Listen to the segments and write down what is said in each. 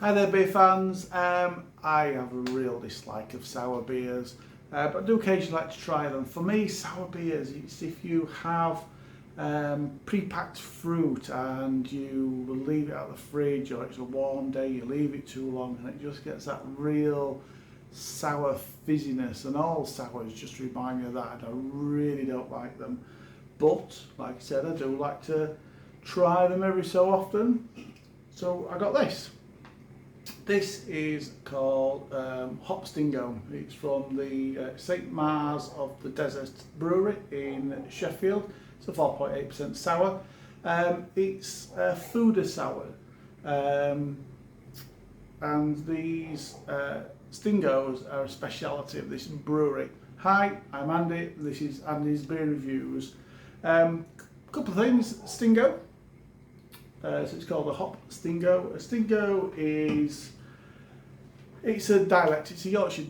Hi there, beer fans. I have a real dislike of sour beers, but I do occasionally like to try them. For me, sour beers, it's if you have pre-packed fruit and you leave it out of the fridge, or it's a warm day, you leave it too long, and it just gets that real sour fizziness, and all sours just remind me of that, and I really don't like them. But, like I said, I do like to try them every so often. So I got this. This is called Hop Stingo. It's from the St Mars of the Desert brewery in Sheffield. It's a 4.8% sour. It's a foeder sour. And these Stingos are a speciality of this brewery. Hi, I'm Andy. This is Andy's Beer Reviews. Couple of things. Stingo. So it's called a Hop Stingo. A Stingo it's a dialect, it's a Yorkshire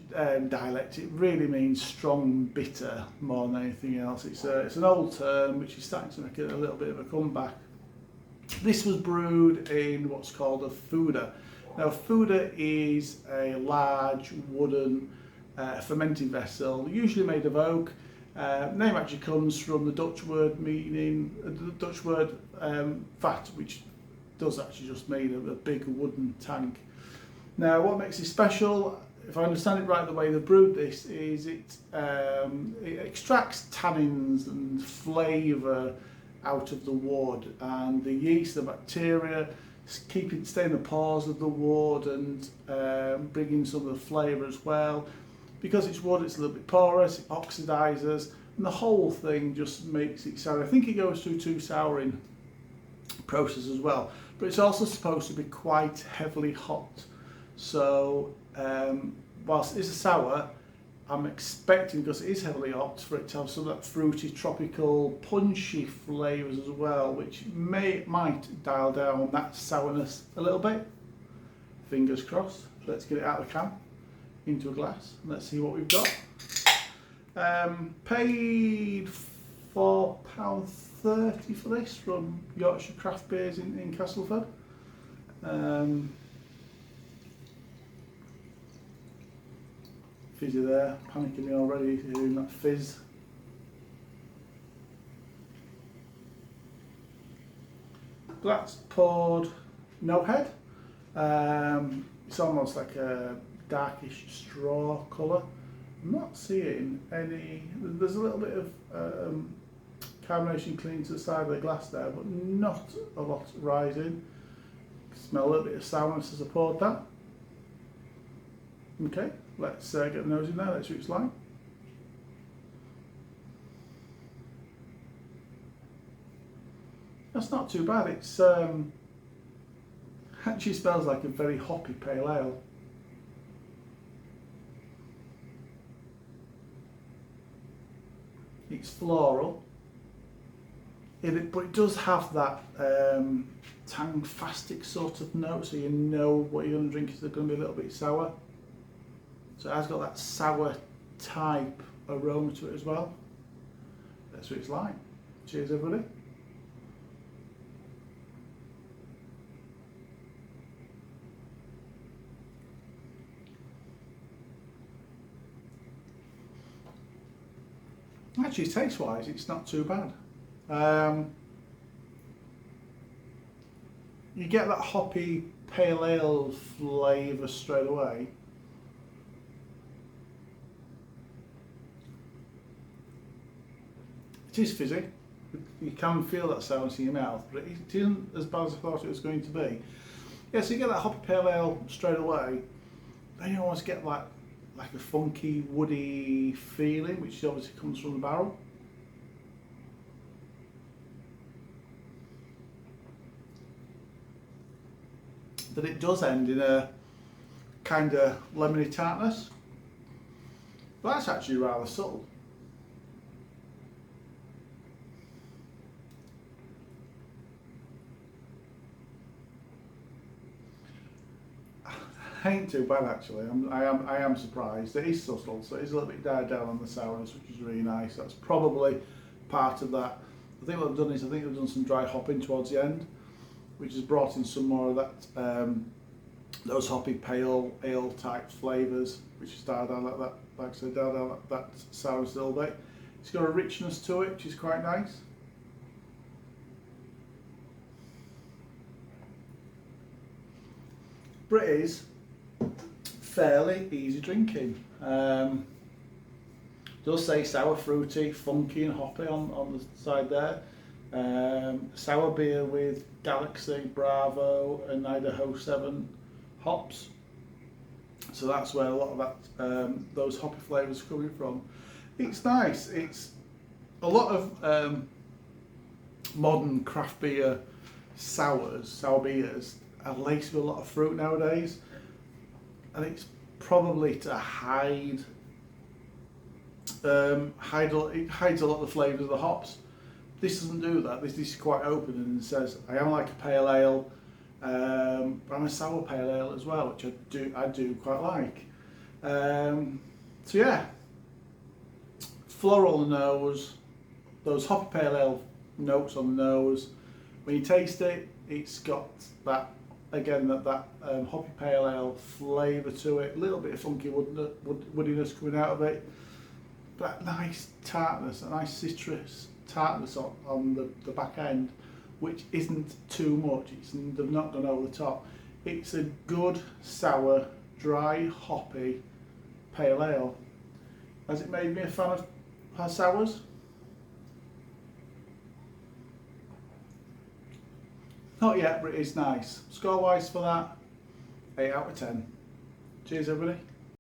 dialect. It really means strong, bitter more than anything else. It's an old term which is starting to make a little bit of a comeback. This was brewed in what's called a foeder. Now a foeder is a large wooden fermenting vessel, usually made of oak. Name actually comes from the Dutch word meaning vat, which does actually just mean a big wooden tank. Now, what makes it special, if I understand it right, the way they've brewed this is it extracts tannins and flavour out of the wood, and the yeast, the bacteria, stay in the pores of the wood and bring in some of the flavour as well. Because it's wood, it's a little bit porous, it oxidises, and the whole thing just makes it sour. I think it goes through 2 souring processes as well, but it's also supposed to be quite heavily hopped. So whilst it's a sour, I'm expecting, because it is heavily hopped, for it to have some of that fruity, tropical, punchy flavours as well, which might dial down that sourness a little bit. Fingers crossed. Let's get it out of the can into a glass and let's see what we've got. Paid £4.30 for this from Yorkshire Craft Beers in Castleford. Fizzy there, panicking me already, hearing that fizz. Glass poured, no head. It's almost like a darkish straw colour. I'm not seeing any, there's a little bit of carbonation clean to the side of the glass there, but not a lot rising. Smell a little bit of sourness as I poured that. Okay, let's get the nose in there, let's see what it's like. That's not too bad, it's actually smells like a very hoppy pale ale. It's floral, but it does have that tang-fastic sort of note, so you know what you're going to drink is going to be a little bit sour. So it has got that sour type aroma to it as well. That's what it's like. Cheers everybody. Actually, taste-wise, it's not too bad. You get that hoppy pale ale flavour straight away. It is fizzy. You can feel that sourness in your mouth, but it isn't as bad as I thought it was going to be. Yeah, so you get that hoppy pale ale straight away. Then you almost get like a funky, woody feeling, which obviously comes from the barrel. But it does end in a kind of lemony tartness. But that's actually rather subtle. Ain't too bad actually. I am surprised. It is subtle, so it is a little bit dialed down on the sourness, which is really nice. That's probably part of that. I think what they've done is they've done some dry hopping towards the end, which has brought in some more of that those hoppy pale ale type flavours, which is dialed down like that, like I said, dialed down like that sour still bit. It's got a richness to it, which is quite nice. But it is fairly easy drinking. Does say sour, fruity, funky and hoppy on the side there. Sour beer with Galaxy, Bravo and Idaho 7 hops. So that's where a lot of that those hoppy flavours are coming from. It's nice. It's a lot of modern craft beer sour beers are laced with a lot of fruit nowadays, and it's probably to hide it hides a lot of the flavours of the hops. This doesn't do that. This is quite open and says, I am like a pale ale, but I'm a sour pale ale as well, which I do quite like. So yeah, floral on the nose, those hoppy pale ale notes on the nose. When you taste it, it's got that, again, that hoppy pale ale flavour to it, a little bit of funky woodiness coming out of it, but nice tartness, a nice citrus tartness on the back end, which isn't too much. They've not gone over the top. It's a good sour, dry, hoppy pale ale. Has it made me a fan of her sours? Not yet, but it is nice. Score wise for that, 8 out of 10. Cheers everybody.